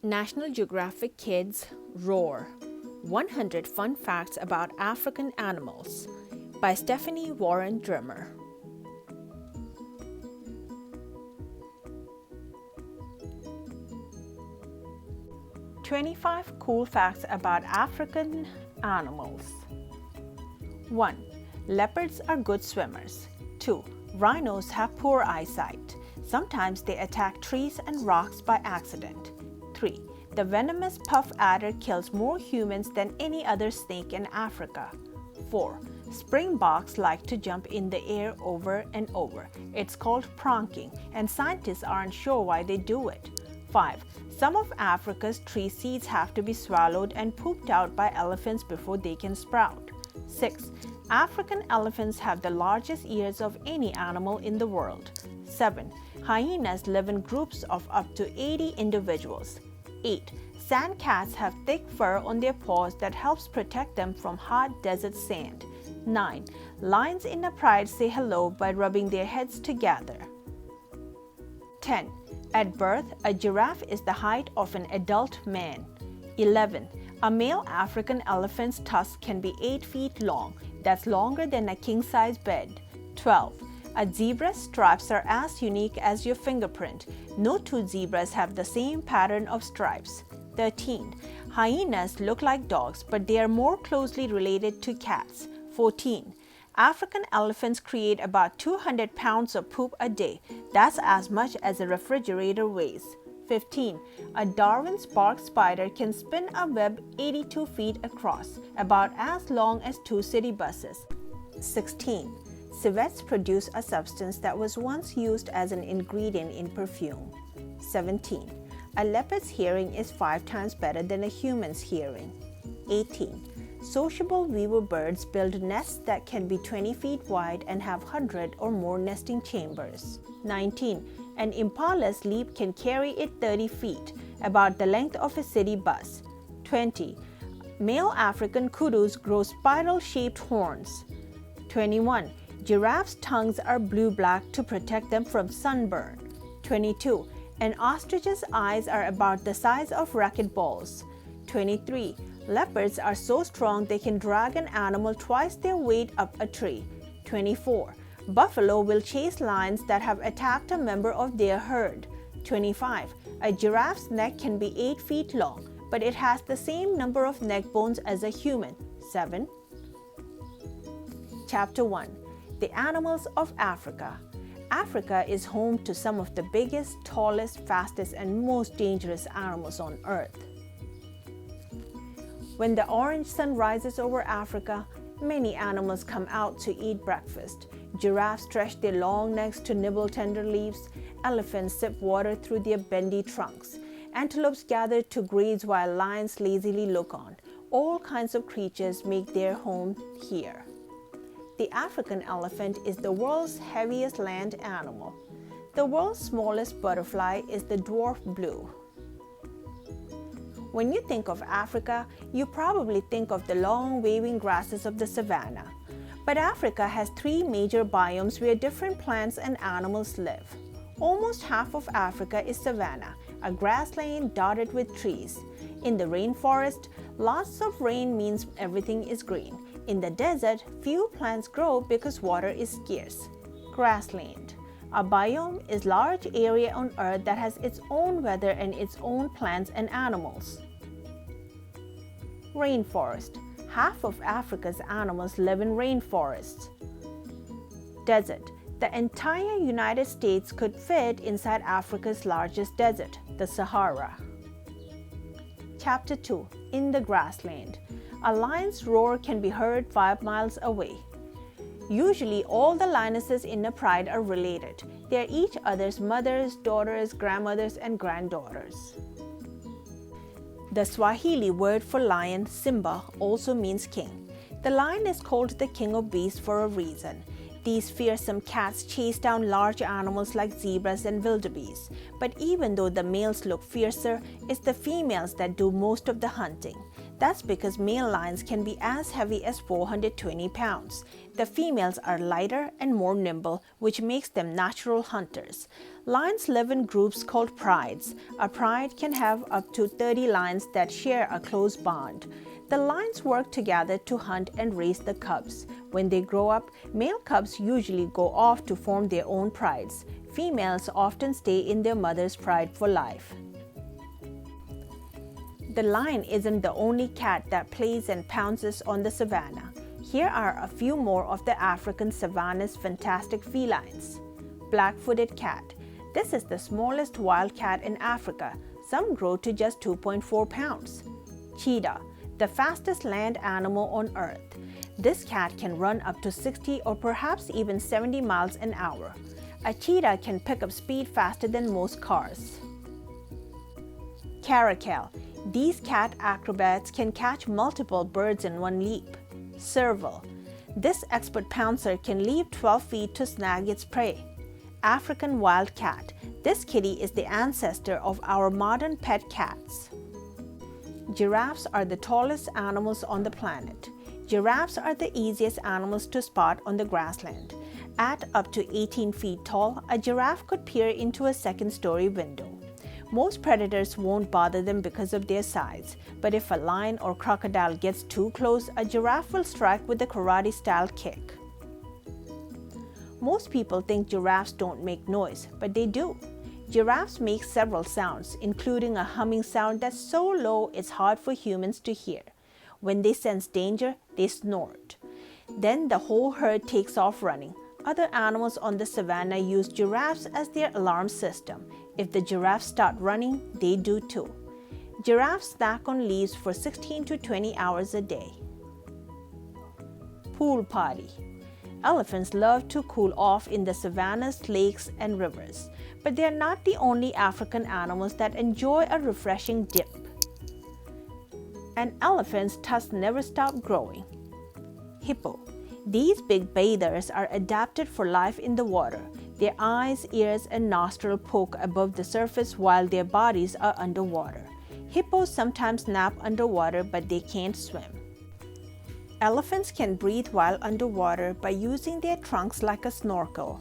National Geographic Kids Roar 100 Fun Facts About African Animals by Stephanie Warren Drimmer. "25 Cool Facts About African Animals." 1. Leopards are good swimmers. 2. Rhinos have poor eyesight. Sometimes they attack trees and rocks by accident. 3. The venomous puff adder kills more humans than any other snake in Africa. 4. Springboks like to jump in the air over and over. It's called pronking, and scientists aren't sure why they do it. 5. Some of Africa's tree seeds have to be swallowed and pooped out by elephants before they can sprout. 6. African elephants have the largest ears of any animal in the world. 7. Hyenas live in groups of up to 80 individuals. 8. Sand cats have thick fur on their paws that helps protect them from hot desert sand. 9. Lions in a pride say hello by rubbing their heads together. 10. At birth, a giraffe is the height of an adult man. 11. A male African elephant's tusk can be 8 feet long. That's longer than a king-size bed. 12. A zebra's stripes are as unique as your fingerprint. No two zebras have the same pattern of stripes. 13. Hyenas look like dogs, but they are more closely related to cats. 14. African elephants create about 200 pounds of poop a day. That's as much as a refrigerator weighs. 15. A Darwin's bark spider can spin a web 82 feet across, about as long as 2 city buses. 16. Civets produce a substance that was once used as an ingredient in perfume. 17. A leopard's hearing is 5 times better than a human's hearing. 18. Sociable weaver birds build nests that can be 20 feet wide and have 100 or more nesting chambers. 19. An impala's leap can carry it 30 feet, about the length of a city bus. 20. Male African kudus grow spiral-shaped horns. 21. Giraffes' tongues are blue-black to protect them from sunburn. 22. An ostrich's eyes are about the size of racquetballs. 23. Leopards are so strong they can drag an animal twice their weight up a tree. 24. Buffalo will chase lions that have attacked a member of their herd. 25. A giraffe's neck can be 8 feet long, but it has the same number of neck bones as a human. 7. Chapter 1. The Animals of Africa. Africa is home to some of the biggest, tallest, fastest, and most dangerous animals on Earth. When the orange sun rises over Africa, many animals come out to eat breakfast. Giraffes stretch their long necks to nibble tender leaves. Elephants sip water through their bendy trunks. Antelopes gather to graze while lions lazily look on. All kinds of creatures make their home here. The African elephant is the world's heaviest land animal. The world's smallest butterfly is the dwarf blue. When you think of Africa, you probably think of the long waving grasses of the savanna. But Africa has 3 major biomes where different plants and animals live. Almost half of Africa is savanna, a grassland dotted with trees. In the rainforest, lots of rain means everything is green. In the desert, few plants grow because water is scarce. Grassland. A biome is a large area on Earth that has its own weather and its own plants and animals. Rainforest. Half of Africa's animals live in rainforests. Desert. The entire United States could fit inside Africa's largest desert, the Sahara. Chapter 2. In the grassland. A lion's roar can be heard 5 miles away. Usually, all the lionesses in a pride are related. They are each other's mothers, daughters, grandmothers, and granddaughters. The Swahili word for lion, Simba, also means king. The lion is called the king of beasts for a reason. These fearsome cats chase down large animals like zebras and wildebeest. But even though the males look fiercer, it's the females that do most of the hunting. That's because male lions can be as heavy as 420 pounds. The females are lighter and more nimble, which makes them natural hunters. Lions live in groups called prides. A pride can have up to 30 lions that share a close bond. The lions work together to hunt and raise the cubs. When they grow up, male cubs usually go off to form their own prides. Females often stay in their mother's pride for life. The lion isn't the only cat that plays and pounces on the savanna. Here are a few more of the African savanna's fantastic felines. Black-footed cat. This is the smallest wild cat in Africa. Some grow to just 2.4 pounds. Cheetah, the fastest land animal on earth. This cat can run up to 60 or perhaps even 70 miles an hour. A cheetah can pick up speed faster than most cars. Caracal. These cat acrobats can catch multiple birds in one leap. Serval. This expert pouncer can leap 12 feet to snag its prey. African wild cat. This kitty is the ancestor of our modern pet cats. Giraffes are the tallest animals on the planet. Giraffes are the easiest animals to spot on the grassland. At up to 18 feet tall, a giraffe could peer into a second-story window. Most predators won't bother them because of their size, but if a lion or crocodile gets too close, a giraffe will strike with a karate-style kick. Most people think giraffes don't make noise, but they do. Giraffes make several sounds, including a humming sound that's so low it's hard for humans to hear. When they sense danger, they snort. Then the whole herd takes off running. Other animals on the savanna use giraffes as their alarm system. If the giraffes start running, they do too. Giraffes snack on leaves for 16 to 20 hours a day. Pool party. Elephants love to cool off in the savannas, lakes, and rivers. But they are not the only African animals that enjoy a refreshing dip. An elephant's tusks never stop growing. Hippo. These big bathers are adapted for life in the water. Their eyes, ears, and nostrils poke above the surface while their bodies are underwater. Hippos sometimes nap underwater, but they can't swim. Elephants can breathe while underwater by using their trunks like a snorkel.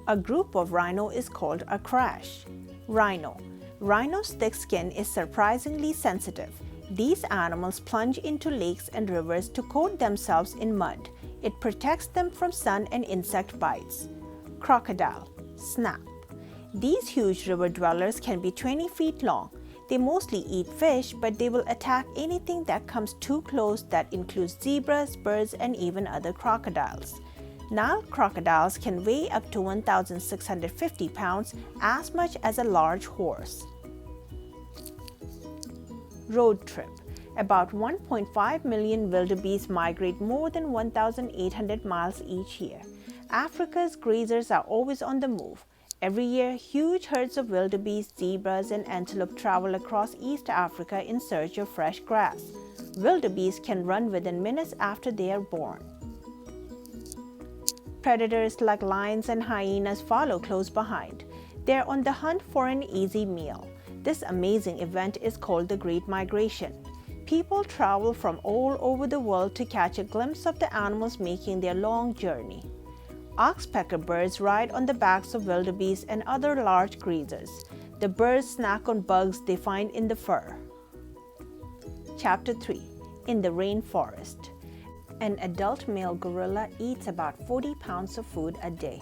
A group of rhino is called a crash. Rhino. Rhino's thick skin is surprisingly sensitive. These animals plunge into lakes and rivers to coat themselves in mud. It protects them from sun and insect bites. Crocodile. Snap. These huge river dwellers can be 20 feet long. They mostly eat fish, but they will attack anything that comes too close. That includes zebras, birds, and even other crocodiles. Nile crocodiles can weigh up to 1,650 pounds, as much as a large horse. Road trip. About 1.5 million wildebeest migrate more than 1,800 miles each year. Africa's grazers are always on the move. Every year, huge herds of wildebeest, zebras, and antelope travel across East Africa in search of fresh grass. Wildebeest can run within minutes after they are born. Predators like lions and hyenas follow close behind. They are on the hunt for an easy meal. This amazing event is called the Great Migration. People travel from all over the world to catch a glimpse of the animals making their long journey. Oxpecker birds ride on the backs of wildebeest and other large grazers. The birds snack on bugs they find in the fur. Chapter 3. In the Rainforest. An adult male gorilla eats about 40 pounds of food a day.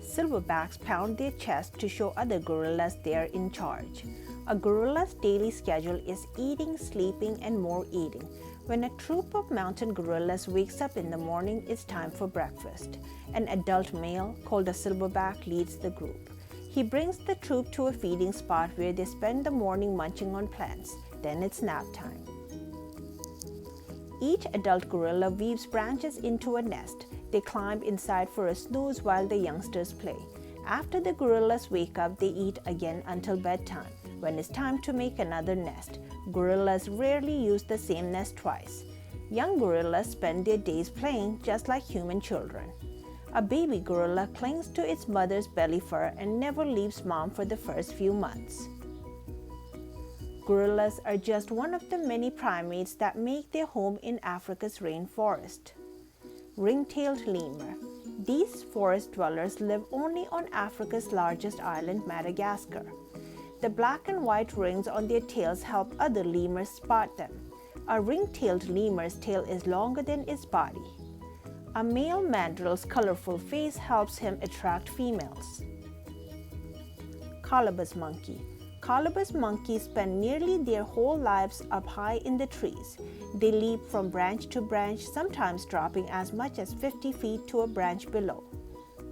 Silverbacks pound their chest to show other gorillas they are in charge. A gorilla's daily schedule is eating, sleeping, and more eating. When a troop of mountain gorillas wakes up in the morning, it's time for breakfast. An adult male, called a silverback, leads the group. He brings the troop to a feeding spot where they spend the morning munching on plants. Then it's nap time. Each adult gorilla weaves branches into a nest. They climb inside for a snooze while the youngsters play. After the gorillas wake up, they eat again until bedtime, when it's time to make another nest. Gorillas rarely use the same nest twice. Young gorillas spend their days playing just like human children. A baby gorilla clings to its mother's belly fur and never leaves mom for the first few months. Gorillas are just one of the many primates that make their home in Africa's rainforest. Ring-tailed lemur. These forest dwellers live only on Africa's largest island, Madagascar. The black and white rings on their tails help other lemurs spot them. A ring-tailed lemur's tail is longer than its body. A male mandrel's colorful face helps him attract females. Colobus monkey. Colobus monkeys spend nearly their whole lives up high in the trees. They leap from branch to branch, sometimes dropping as much as 50 feet to a branch below.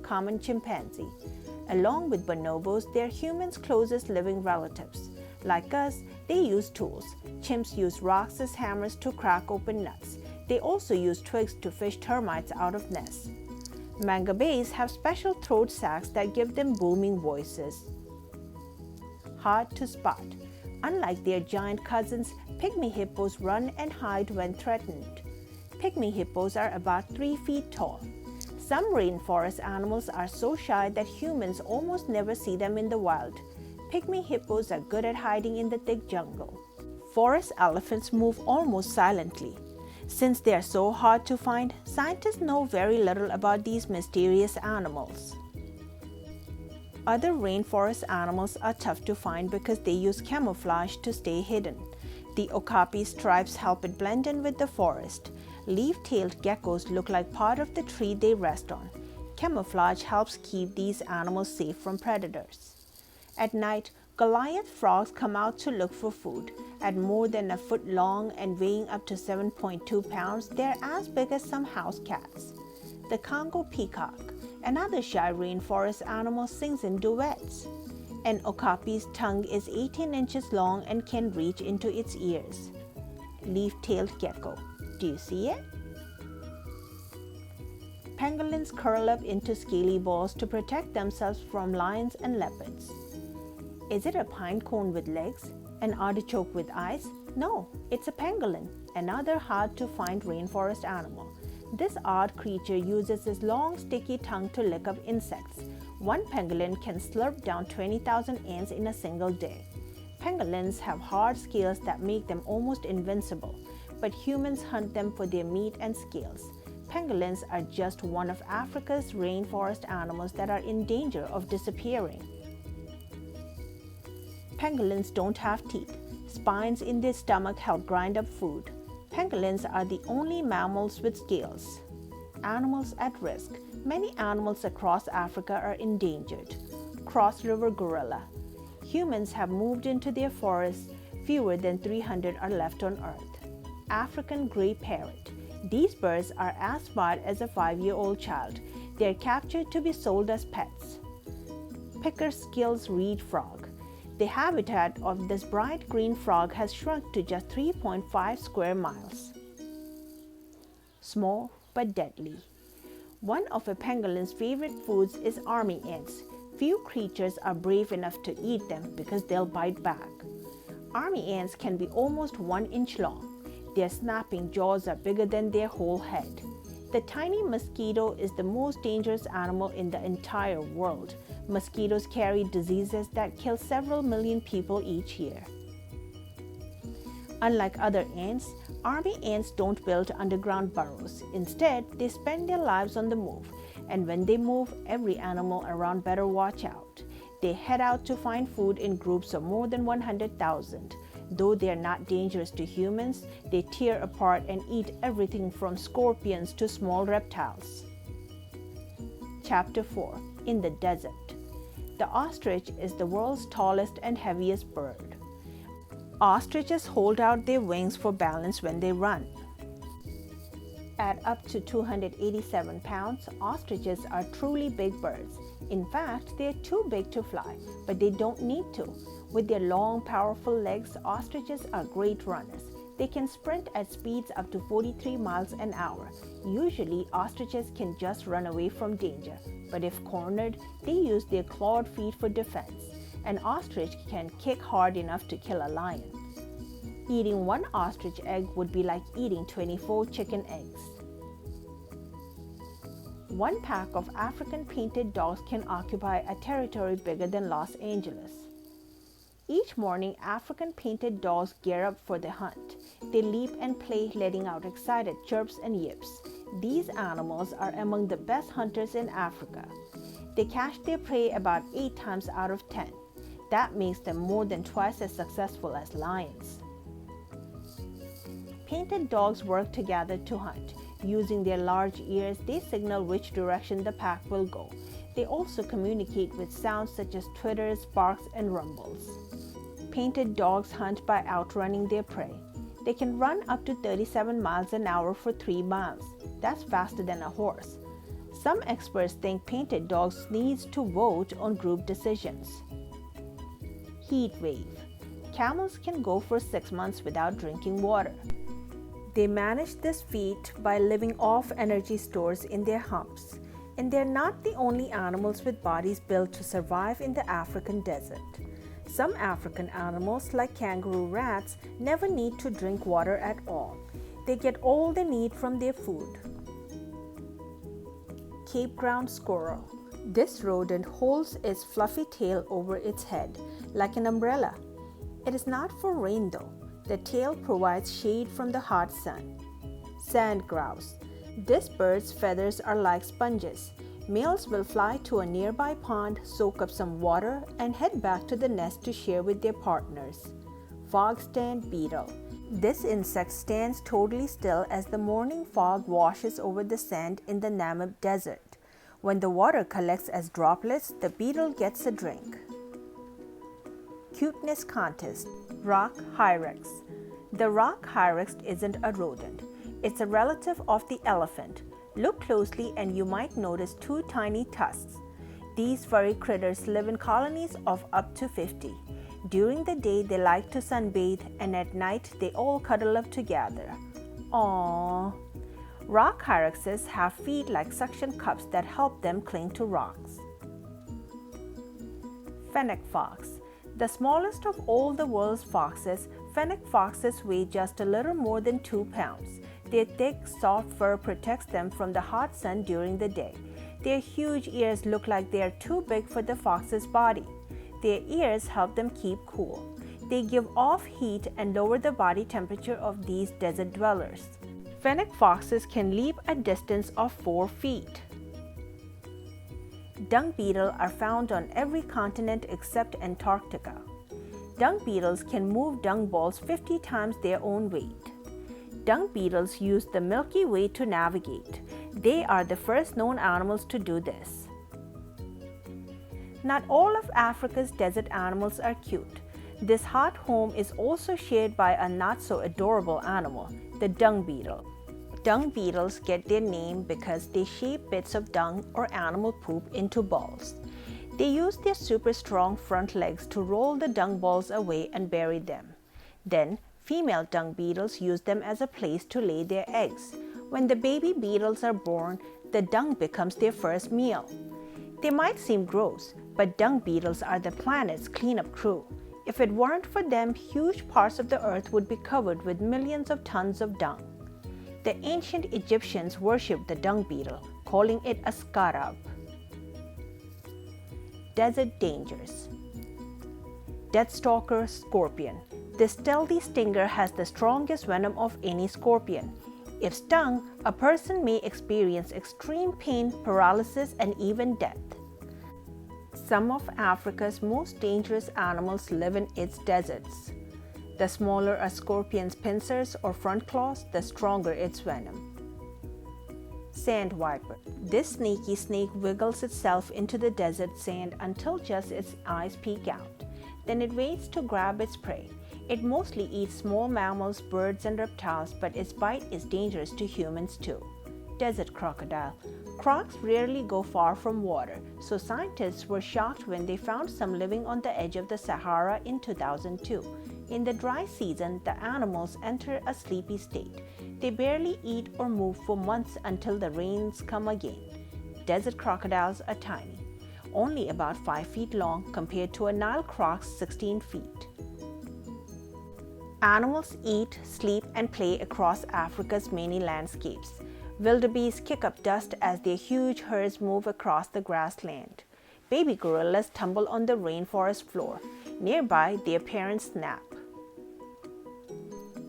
Common chimpanzee. Along with bonobos, they're humans' closest living relatives. Like us, they use tools. Chimps use rocks as hammers to crack open nuts. They also use twigs to fish termites out of nests. Mangabeys have special throat sacs that give them booming voices. Hard to spot. Unlike their giant cousins, pygmy hippos run and hide when threatened. Pygmy hippos are about 3 feet tall. Some rainforest animals are so shy that humans almost never see them in the wild. Pygmy hippos are good at hiding in the thick jungle. Forest elephants move almost silently. Since they are so hard to find, scientists know very little about these mysterious animals. Other rainforest animals are tough to find because they use camouflage to stay hidden. The okapi stripes help it blend in with the forest. Leaf-tailed geckos look like part of the tree they rest on. Camouflage helps keep these animals safe from predators. At night, Goliath frogs come out to look for food. At more than a foot long and weighing up to 7.2 pounds, they're as big as some house cats. The Congo peacock, another shy rainforest animal, sings in duets. An okapi's tongue is 18 inches long and can reach into its ears. Leaf-tailed gecko. Do you see it? Pangolins curl up into scaly balls to protect themselves from lions and leopards. Is it a pine cone with legs? An artichoke with eyes? No, it's a pangolin, another hard-to-find rainforest animal. This odd creature uses its long, sticky tongue to lick up insects. One pangolin can slurp down 20,000 ants in a single day. Pangolins have hard scales that make them almost invincible, but humans hunt them for their meat and scales. Pangolins are just one of Africa's rainforest animals that are in danger of disappearing. Pangolins don't have teeth. Spines in their stomach help grind up food. Pangolins are the only mammals with scales. Animals at risk. Many animals across Africa are endangered. Cross-river gorilla. Humans have moved into their forests. Fewer than 300 are left on Earth. African gray parrot. These birds are as smart as a 5-year-old child. They are captured to be sold as pets. Pickersgill's reed frog. The habitat of this bright green frog has shrunk to just 3.5 square miles. Small but deadly. One of a pangolin's favorite foods is army ants. Few creatures are brave enough to eat them because they'll bite back. Army ants can be almost 1 inch long. Their snapping jaws are bigger than their whole head. The tiny mosquito is the most dangerous animal in the entire world. Mosquitoes carry diseases that kill several million people each year. Unlike other ants, army ants don't build underground burrows. Instead, they spend their lives on the move. And when they move, every animal around better watch out. They head out to find food in groups of more than 100,000. Though they are not dangerous to humans, they tear apart and eat everything from scorpions to small reptiles. Chapter 4. In the Desert. The ostrich is the world's tallest and heaviest bird. Ostriches hold out their wings for balance when they run. At up to 287 pounds, ostriches are truly big birds. In fact, they are too big to fly, but they don't need to. With their long, powerful legs, ostriches are great runners. They can sprint at speeds up to 43 miles an hour. Usually, ostriches can just run away from danger, but if cornered, they use their clawed feet for defense. An ostrich can kick hard enough to kill a lion. Eating 1 ostrich egg would be like eating 24 chicken eggs. 1 pack of African painted dogs can occupy a territory bigger than Los Angeles. Each morning, African painted dogs gear up for the hunt. They leap and play, letting out excited chirps and yips. These animals are among the best hunters in Africa. They catch their prey about 8 times out of 10. That makes them more than twice as successful as lions. Painted dogs work together to hunt. Using their large ears, they signal which direction the pack will go. They also communicate with sounds such as twitters, barks, and rumbles. Painted dogs hunt by outrunning their prey. They can run up to 37 miles an hour for 3 miles. That's faster than a horse. Some experts think painted dogs need to vote on group decisions. Heat wave. Camels can go for 6 months without drinking water. They manage this feat by living off energy stores in their humps. And they're not the only animals with bodies built to survive in the African desert. Some African animals, like kangaroo rats, never need to drink water at all. They get all they need from their food. Cape ground squirrel. This rodent holds its fluffy tail over its head, like an umbrella. It is not for rain though. The tail provides shade from the hot sun. Sand grouse. This bird's feathers are like sponges. Males will fly to a nearby pond, soak up some water, and head back to the nest to share with their partners. Fog stand beetle. This insect stands totally still as the morning fog washes over the sand in the Namib Desert. When the water collects as droplets, the beetle gets a drink. Cuteness Contest. Rock hyrax. The rock hyrax isn't a rodent. It's a relative of the elephant. Look closely and you might notice 2 tiny tusks. These furry critters live in colonies of up to 50. During the day, they like to sunbathe, and at night, they all cuddle up together. Aww. Rock hyraxes have feet like suction cups that help them cling to rocks. Fennec fox. The smallest of all the world's foxes, fennec foxes weigh just a little more than 2 pounds. Their thick, soft fur protects them from the hot sun during the day. Their huge ears look like they are too big for the fox's body. Their ears help them keep cool. They give off heat and lower the body temperature of these desert dwellers. Fennec foxes can leap a distance of 4 feet. Dung beetles are found on every continent except Antarctica. Dung beetles can move dung balls 50 times their own weight. Dung beetles use the Milky Way to navigate. They are the first known animals to do this. Not all of Africa's desert animals are cute. This hot home is also shared by a not so adorable animal, the dung beetle. Dung beetles get their name because they shape bits of dung or animal poop into balls. They use their super strong front legs to roll the dung balls away and bury them. Then, female dung beetles use them as a place to lay their eggs. When the baby beetles are born, the dung becomes their first meal. They might seem gross, but dung beetles are the planet's cleanup crew. If it weren't for them, huge parts of the earth would be covered with millions of tons of dung. The ancient Egyptians worshipped the dung beetle, calling it a scarab. Desert dangers. Deathstalker scorpion. This stealthy stinger has the strongest venom of any scorpion. If stung, a person may experience extreme pain, paralysis, and even death. Some of Africa's most dangerous animals live in its deserts. The smaller a scorpion's pincers or front claws, the stronger its venom. Sand viper. This sneaky snake wiggles itself into the desert sand until just its eyes peek out. Then it waits to grab its prey. It mostly eats small mammals, birds, and reptiles, but its bite is dangerous to humans too. Desert crocodile. Crocs rarely go far from water, so scientists were shocked when they found some living on the edge of the Sahara in 2002. In the dry season, the animals enter a sleepy state. They barely eat or move for months until the rains come again. Desert crocodiles are tiny, only about 5 feet long compared to a Nile croc's 16 feet. Animals eat, sleep, and play across Africa's many landscapes. Wildebeest kick up dust as their huge herds move across the grassland. Baby gorillas tumble on the rainforest floor. Nearby, their parents nap.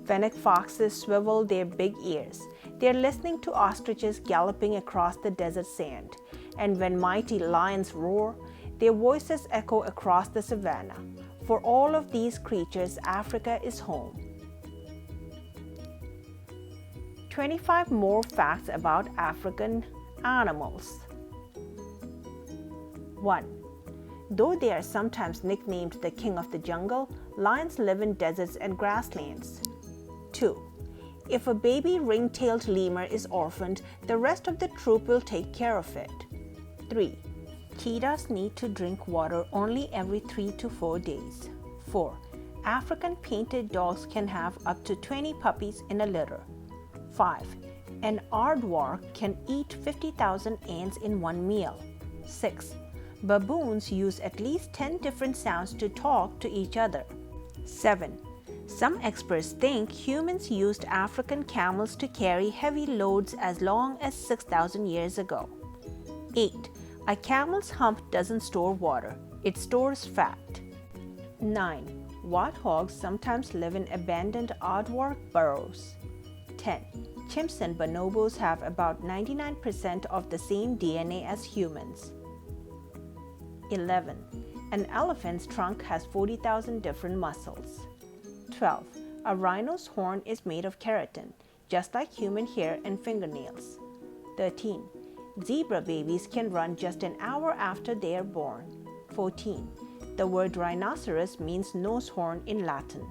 Fennec foxes swivel their big ears. They are listening to ostriches galloping across the desert sand. And when mighty lions roar, their voices echo across the savannah. For all of these creatures, Africa is home. 25 more facts about African animals. 1. Though they are sometimes nicknamed the king of the jungle, lions live in deserts and grasslands. 2. If a baby ring-tailed lemur is orphaned, the rest of the troop will take care of it. 3. Cheetahs need to drink water only every 3 to 4 days. 4. African painted dogs can have up to 20 puppies in a litter. 5. An aardvark can eat 50,000 ants in one meal. 6. Baboons use at least 10 different sounds to talk to each other. 7. Some experts think humans used African camels to carry heavy loads as long as 6,000 years ago. 8. A camel's hump doesn't store water, it stores fat. 9. Warthogs sometimes live in abandoned aardvark burrows. 10. Chimps and bonobos have about 99% of the same DNA as humans. 11. An elephant's trunk has 40,000 different muscles. 12. A rhino's horn is made of keratin, just like human hair and fingernails. 13. Zebra babies can run just an hour after they are born. 14. The word rhinoceros means nose horn in Latin.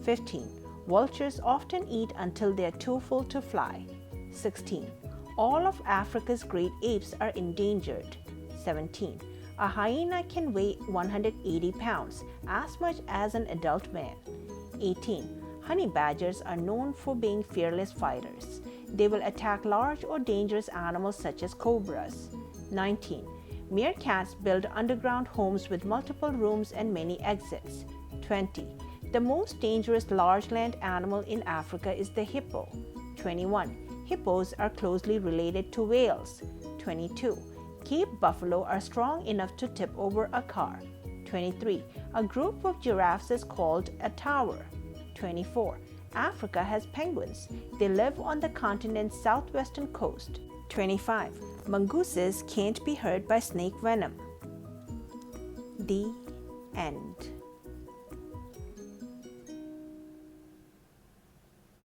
15. Vultures often eat until they are too full to fly. 16. All of Africa's great apes are endangered. 17. A hyena can weigh 180 pounds, as much as an adult man. 18. Honey badgers are known for being fearless fighters. They will attack large or dangerous animals such as cobras. 19. Meerkats build underground homes with multiple rooms and many exits. 20. The most dangerous large land animal in Africa is the hippo. 21. Hippos are closely related to whales. 22. Cape buffalo are strong enough to tip over a car. 23. A group of giraffes is called a tower. 24. Africa has penguins. They live on the continent's southwestern coast. 25. Mongooses can't be hurt by snake venom. The end.